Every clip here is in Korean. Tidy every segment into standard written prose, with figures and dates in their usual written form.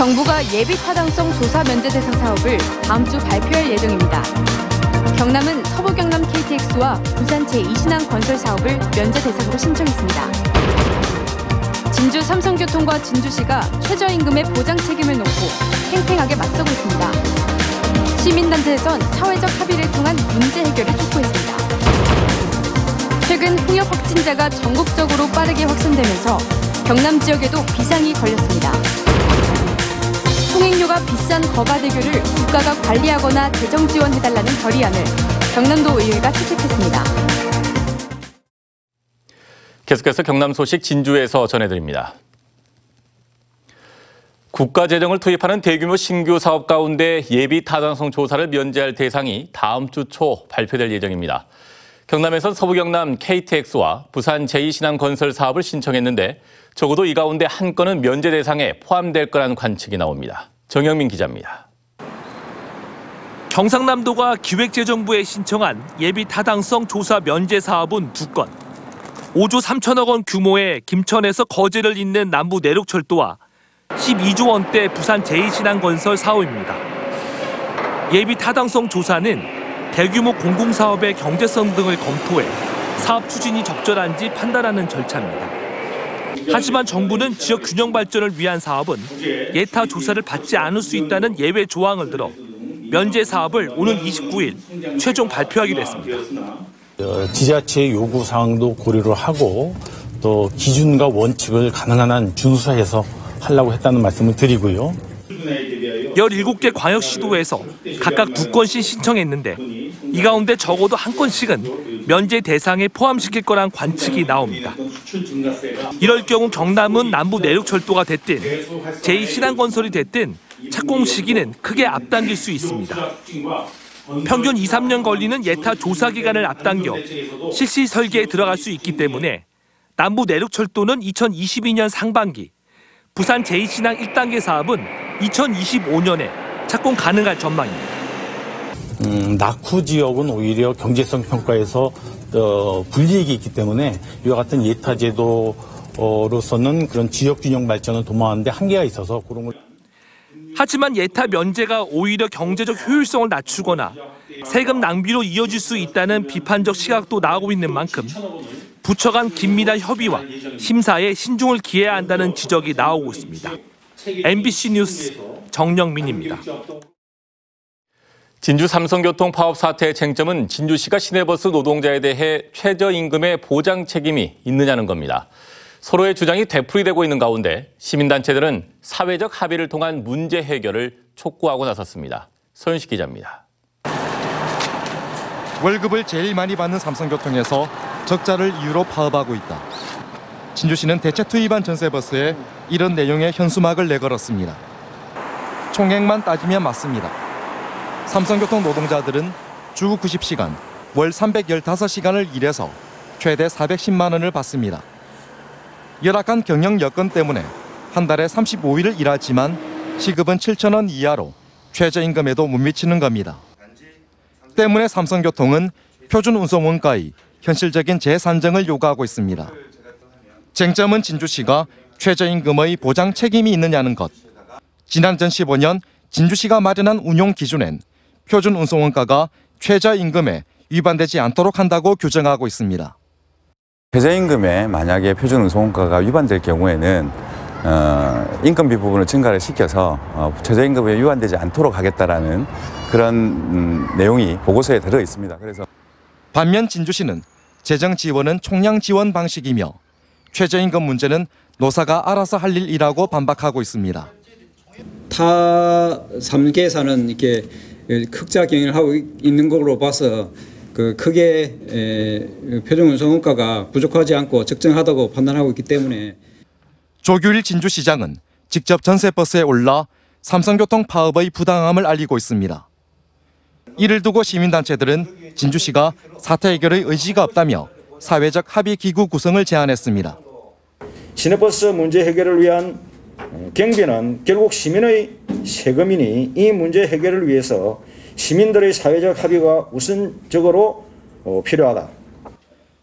정부가 예비 타당성 조사 면제 대상 사업을 다음 주 발표할 예정입니다. 경남은 서부 경남 KTX와 부산 제2신항 건설 사업을 면제 대상으로 신청했습니다. 진주 삼성교통과 진주시가 최저임금의 보장 책임을 놓고 팽팽하게 맞서고 있습니다. 시민단체에선 사회적 합의를 통한 문제 해결을 촉구했습니다. 최근 홍역 확진자가 전국적으로 빠르게 확산되면서 경남 지역에도 비상이 걸렸습니다. 통행료가 비싼 거가대교를 국가가 관리하거나 재정 지원해달라는 결의안을 경남도 의회가 채택했습니다. 계속해서 경남 소식 진주에서 전해드립니다. 국가 재정을 투입하는 대규모 신규 사업 가운데 예비 타당성 조사를 면제할 대상이 다음 주 초 발표될 예정입니다. 경남에선 서부 경남 KTX와 부산 제2신항 건설 사업을 신청했는데 적어도 이 가운데 한 건은 면제 대상에 포함될 거라는 관측이 나옵니다. 정영민 기자입니다. 경상남도가 기획재정부에 신청한 예비 타당성 조사 면제 사업은 2건. 5조 3천억 원 규모의 김천에서 거제를 잇는 남부 내륙철도와 12조 원대 부산 제2신항 건설 사업입니다. 예비 타당성 조사는 대규모 공공사업의 경제성 등을 검토해 사업 추진이 적절한지 판단하는 절차입니다. 하지만 정부는 지역 균형 발전을 위한 사업은 예타 조사를 받지 않을 수 있다는 예외 조항을 들어 면제 사업을 오는 29일 최종 발표하기로 했습니다. 지자체의 요구 사항도 고려를 하고 또 기준과 원칙을 가능한 한 준수해서 하려고 했다는 말씀을 드리고요. 17개 광역시도에서 각각 2건씩 신청했는데 이 가운데 적어도 한 건씩은 면제 대상에 포함시킬 거란 관측이 나옵니다. 이럴 경우 경남은 남부 내륙철도가 됐든 제2신항건설이 됐든 착공 시기는 크게 앞당길 수 있습니다. 평균 2-3년 걸리는 예타 조사 기간을 앞당겨 실시 설계에 들어갈 수 있기 때문에 남부 내륙철도는 2022년 상반기, 부산 제2신항 1단계 사업은 2025년에 착공 가능할 전망입니다. 낙후 지역은 오히려 경제성 평가에서 불이익이 있기 때문에 이와 같은 예타 제도로서는 그런 지역 균형 발전을 도모하는데 한계가 있어서 그런 걸. 하지만 예타 면제가 오히려 경제적 효율성을 낮추거나 세금 낭비로 이어질 수 있다는 비판적 시각도 나오고 있는 만큼 부처 간 긴밀한 협의와 심사에 신중을 기해야 한다는 지적이 나오고 있습니다. MBC 뉴스 정영민입니다. 진주 삼성교통 파업 사태의 쟁점은 진주시가 시내버스 노동자에 대해 최저임금의 보장 책임이 있느냐는 겁니다. 서로의 주장이 되풀이되고 있는 가운데 시민단체들은 사회적 합의를 통한 문제 해결을 촉구하고 나섰습니다. 서윤식 기자입니다. 월급을 제일 많이 받는 삼성교통에서 적자를 이유로 파업하고 있다. 진주시는 대체 투입한 전세버스에 이런 내용의 현수막을 내걸었습니다. 총액만 따지면 맞습니다. 삼성교통 노동자들은 주 90시간, 월 315시간을 일해서 최대 410만 원을 받습니다. 열악한 경영 여건 때문에 한 달에 35일을 일하지만 시급은 7천 원 이하로 최저임금에도 못 미치는 겁니다. 때문에 삼성교통은 표준 운송 원가의 현실적인 재산정을 요구하고 있습니다. 쟁점은 진주시가 최저임금의 보장 책임이 있느냐는 것. 지난 2015년 진주시가 마련한 운용 기준엔 표준 운송 원가가 최저임금에 위반되지 않도록 한다고 규정하고 있습니다. 최저임금에 만약에 표준 운송원가가 위반될 경우에는 인건비 부분을 증가를 시켜서 최저임금에 위반되지 않도록 하겠다라는 그런 내용이 보고서에 들어 있습니다. 그래서 반면 진주시는 재정 지원은 총량 지원 방식이며 최저임금 문제는 노사가 알아서 할 일이라고 반박하고 있습니다. 타 3개사는 이렇게 흑자 경영을 하고 있는 걸로 봐서 크게 표준 운송 원가가 부족하지 않고 적정하다고 판단하고 있기 때문에 조규일 진주시장은 직접 전세버스에 올라 삼성교통 파업의 부당함을 알리고 있습니다. 이를 두고 시민단체들은 진주시가 사태 해결의 의지가 없다며 사회적 합의 기구 구성을 제안했습니다. 시내버스 문제 해결을 위한 경비는 결국 시민의 세금이니 이 문제 해결을 위해서 시민들의 사회적 합의가 우선적으로 필요하다.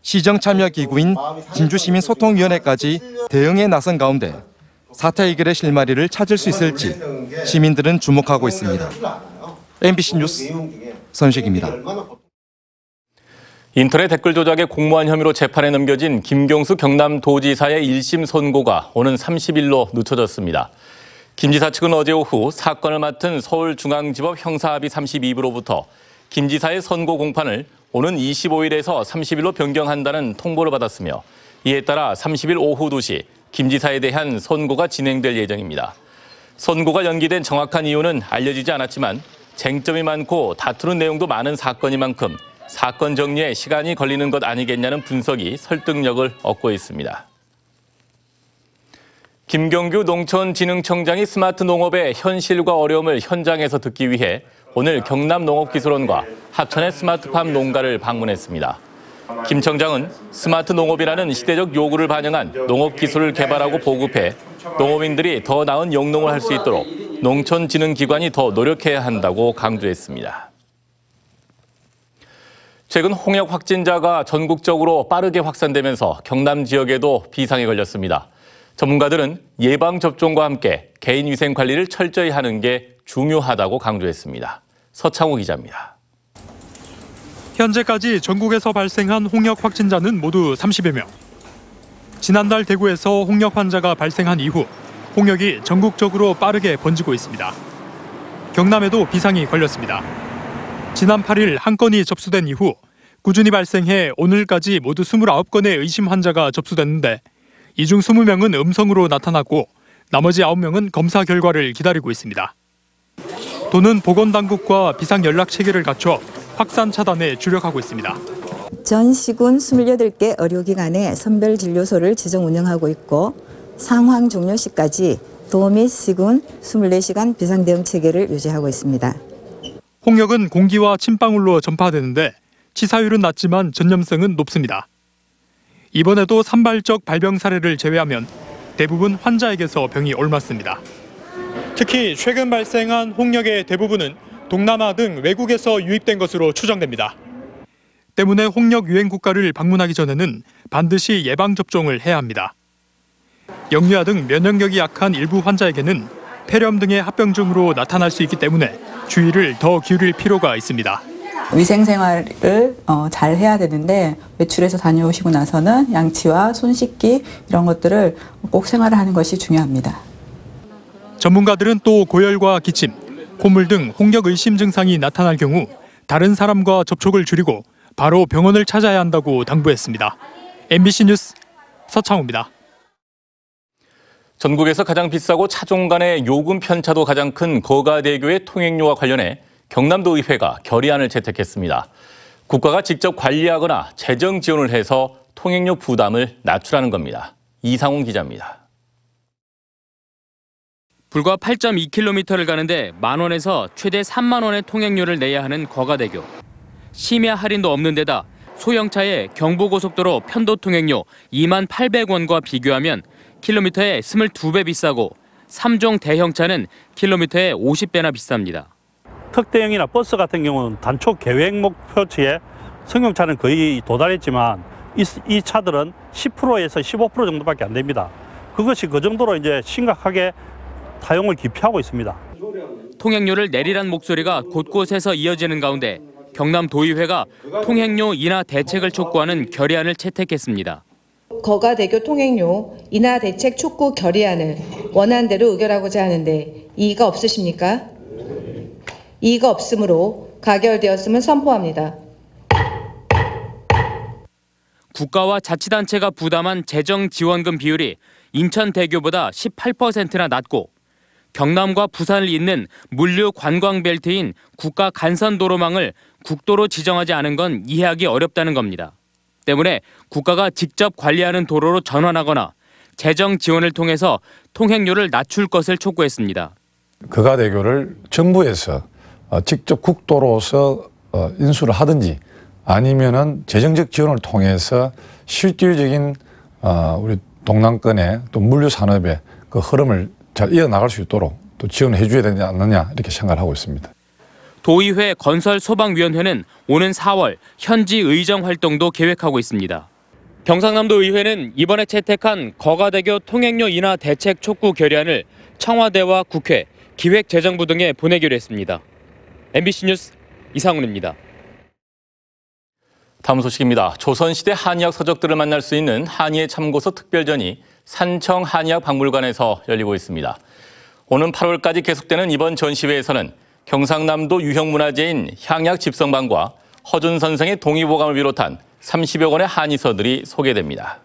시정 참여 기구인 진주시민소통위원회까지 대응에 나선 가운데 사태 해결의 실마리를 찾을 수 있을지 시민들은 주목하고 있습니다. MBC 뉴스 선식입니다. 인터넷 댓글 조작의 공모한 혐의로 재판에 넘겨진 김경수 경남도지사의 1심 선고가 오는 30일로 늦춰졌습니다. 김 지사 측은 어제 오후 사건을 맡은 서울중앙지법 형사합의 32부로부터 김 지사의 선고 공판을 오는 25일에서 30일로 변경한다는 통보를 받았으며 이에 따라 30일 오후 2시 김 지사에 대한 선고가 진행될 예정입니다. 선고가 연기된 정확한 이유는 알려지지 않았지만 쟁점이 많고 다투는 내용도 많은 사건인 만큼 사건 정리에 시간이 걸리는 것 아니겠냐는 분석이 설득력을 얻고 있습니다. 김경규 농촌진흥청장이 스마트 농업의 현실과 어려움을 현장에서 듣기 위해 오늘 경남농업기술원과 합천의 스마트팜 농가를 방문했습니다. 김 청장은 스마트 농업이라는 시대적 요구를 반영한 농업기술을 개발하고 보급해 농업인들이 더 나은 영농을 할 수 있도록 농촌진흥기관이 더 노력해야 한다고 강조했습니다. 최근 홍역 확진자가 전국적으로 빠르게 확산되면서 경남 지역에도 비상이 걸렸습니다. 전문가들은 예방접종과 함께 개인위생 관리를 철저히 하는 게 중요하다고 강조했습니다. 서창호 기자입니다. 현재까지 전국에서 발생한 홍역 확진자는 모두 30여 명. 지난달 대구에서 홍역 환자가 발생한 이후 홍역이 전국적으로 빠르게 번지고 있습니다. 경남에도 비상이 걸렸습니다. 지난 8일 한 건이 접수된 이후 꾸준히 발생해 오늘까지 모두 29건의 의심 환자가 접수됐는데 이 중 20명은 음성으로 나타났고 나머지 9명은 검사 결과를 기다리고 있습니다. 도는 보건당국과 비상연락체계를 갖춰 확산 차단에 주력하고 있습니다. 전 시군 28개 의료기관에 선별진료소를 지정 운영하고 있고 상황 종료 시까지 도 및 시군 24시간 비상대응체계를 유지하고 있습니다. 홍역은 공기와 침방울로 전파되는데 치사율은 낮지만 전염성은 높습니다. 이번에도 산발적 발병 사례를 제외하면 대부분 환자에게서 병이 옮았습니다. 특히 최근 발생한 홍역의 대부분은 동남아 등 외국에서 유입된 것으로 추정됩니다. 때문에 홍역 유행 국가를 방문하기 전에는 반드시 예방접종을 해야 합니다. 영유아 등 면역력이 약한 일부 환자에게는 폐렴 등의 합병증으로 나타날 수 있기 때문에 주의를 더 기울일 필요가 있습니다. 위생생활을 잘 해야 되는데 외출해서 다녀오시고 나서는 양치와 손 씻기 이런 것들을 꼭 생활을 하는 것이 중요합니다. 전문가들은 또 고열과 기침, 콧물 등 홍역 의심 증상이 나타날 경우 다른 사람과 접촉을 줄이고 바로 병원을 찾아야 한다고 당부했습니다. MBC 뉴스 서창호입니다. 전국에서 가장 비싸고 차종 간의 요금 편차도 가장 큰 거가대교의 통행료와 관련해 경남도의회가 결의안을 채택했습니다. 국가가 직접 관리하거나 재정 지원을 해서 통행료 부담을 낮추라는 겁니다. 이상훈 기자입니다. 불과 8.2km를 가는데 만원에서 최대 3만 원의 통행료를 내야 하는 거가대교. 심야 할인도 없는 데다 소형차의 경부고속도로 편도 통행료 2만 800원과 비교하면 킬로미터에 22배 비싸고 3종 대형차는 킬로미터에 50배나 비쌉니다. 특대형이나 버스 같은 경우는 단초 계획 목표치에 승용차는 거의 도달했지만 이 차들은 10%에서 15% 정도밖에 안 됩니다. 그것이 그 정도로 이제 심각하게 타용을 기피하고 있습니다. 통행료를 내리란 목소리가 곳곳에서 이어지는 가운데 경남도의회가 통행료 인하 대책을 촉구하는 결의안을 채택했습니다. 거가대교 통행료 인하 대책 촉구 결의안을 원안대로 의결하고자 하는데 이의가 없으십니까? 이의가 없으므로 가결되었음을 선포합니다. 국가와 자치단체가 부담한 재정 지원금 비율이 인천대교보다 18%나 낮고 경남과 부산을 잇는 물류 관광 벨트인 국가 간선도로망을 국도로 지정하지 않은 건 이해하기 어렵다는 겁니다. 때문에 국가가 직접 관리하는 도로로 전환하거나 재정 지원을 통해서 통행료를 낮출 것을 촉구했습니다. 거가대교를 정부에서 직접 국도로서 인수를 하든지 아니면은 재정적 지원을 통해서 실질적인 우리 동남권의 또 물류 산업의 그 흐름을 잘 이어나갈 수 있도록 또 지원해 줘야 되지 않느냐 이렇게 생각을 하고 있습니다. 도의회 건설소방위원회는 오는 4월 현지 의정 활동도 계획하고 있습니다. 경상남도 의회는 이번에 채택한 거가대교 통행료 인하 대책 촉구 결의안을 청와대와 국회, 기획재정부 등에 보내기로 했습니다. MBC 뉴스 이상훈입니다. 다음 소식입니다. 조선시대 한의학 서적들을 만날 수 있는 한의의 참고서 특별전이 산청 한의학 박물관에서 열리고 있습니다. 오는 8월까지 계속되는 이번 전시회에서는 경상남도 유형문화재인 향약집성방과 허준 선생의 동의보감을 비롯한 30여 권의 한의서들이 소개됩니다.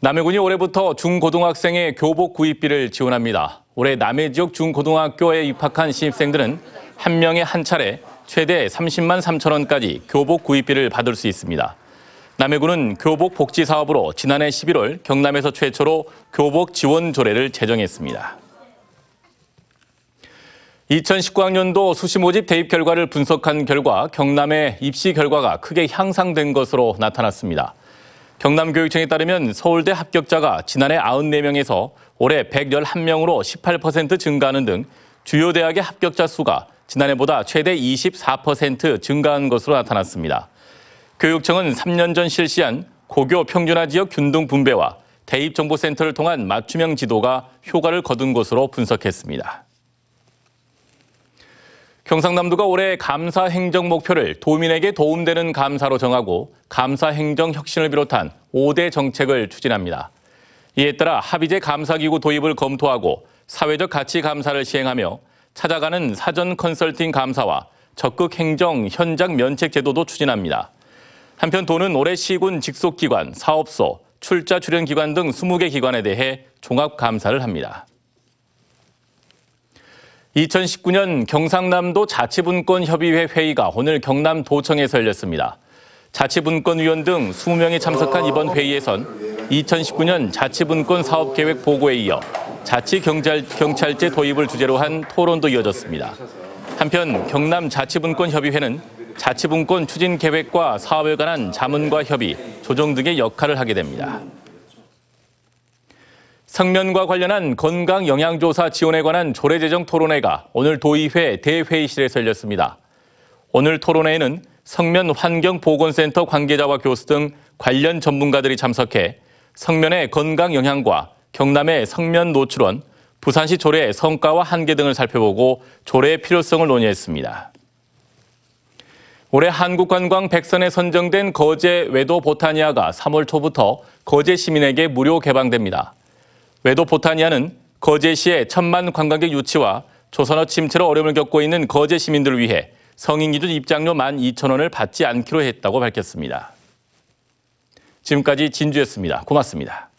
남해군이 올해부터 중고등학생의 교복 구입비를 지원합니다. 올해 남해 지역 중고등학교에 입학한 신입생들은 한 명에 한 차례 최대 30만 3천 원까지 교복 구입비를 받을 수 있습니다. 남해군은 교복 복지 사업으로 지난해 11월 경남에서 최초로 교복 지원 조례를 제정했습니다. 2019학년도 수시 모집 대입 결과를 분석한 결과 경남의 입시 결과가 크게 향상된 것으로 나타났습니다. 경남교육청에 따르면 서울대 합격자가 지난해 94명에서 올해 111명으로 18% 증가하는 등 주요 대학의 합격자 수가 지난해보다 최대 24% 증가한 것으로 나타났습니다. 교육청은 3년 전 실시한 고교 평준화 지역 균등 분배와 대입정보센터를 통한 맞춤형 지도가 효과를 거둔 것으로 분석했습니다. 경상남도가 올해 감사 행정 목표를 도민에게 도움되는 감사로 정하고 감사 행정 혁신을 비롯한 5대 정책을 추진합니다. 이에 따라 합의제 감사기구 도입을 검토하고 사회적 가치 감사를 시행하며 찾아가는 사전 컨설팅 감사와 적극 행정 현장 면책 제도도 추진합니다. 한편 도는 올해 시군 직속기관, 사업소, 출자 출연 기관 등 20개 기관에 대해 종합 감사를 합니다. 2019년 경상남도 자치분권협의회 회의가 오늘 경남도청에서 열렸습니다. 자치분권위원 등 20명이 참석한 이번 회의에선 2019년 자치분권 사업계획 보고에 이어 자치경찰제 도입을 주제로 한 토론도 이어졌습니다. 한편 경남자치분권협의회는 자치분권 추진 계획과 사업에 관한 자문과 협의, 조정 등의 역할을 하게 됩니다. 성면과 관련한 건강영양조사 지원에 관한 조례제정 토론회가 오늘 도의회 대회의실에서 열렸습니다. 오늘 토론회에는 성면환경보건센터 관계자와 교수 등 관련 전문가들이 참석해 성면의 건강 영향과 경남의 성면 노출원, 부산시 조례의 성과와 한계 등을 살펴보고 조례의 필요성을 논의했습니다. 올해 한국관광 100선에 선정된 거제 외도 보타니아가 3월 초부터 거제 시민에게 무료 개방됩니다. 외도 보타니아는 거제시의 1000만 관광객 유치와 조선어 침체로 어려움을 겪고 있는 거제 시민들을 위해 성인 기준 입장료 12,000원을 받지 않기로 했다고 밝혔습니다. 지금까지 진주였습니다. 고맙습니다.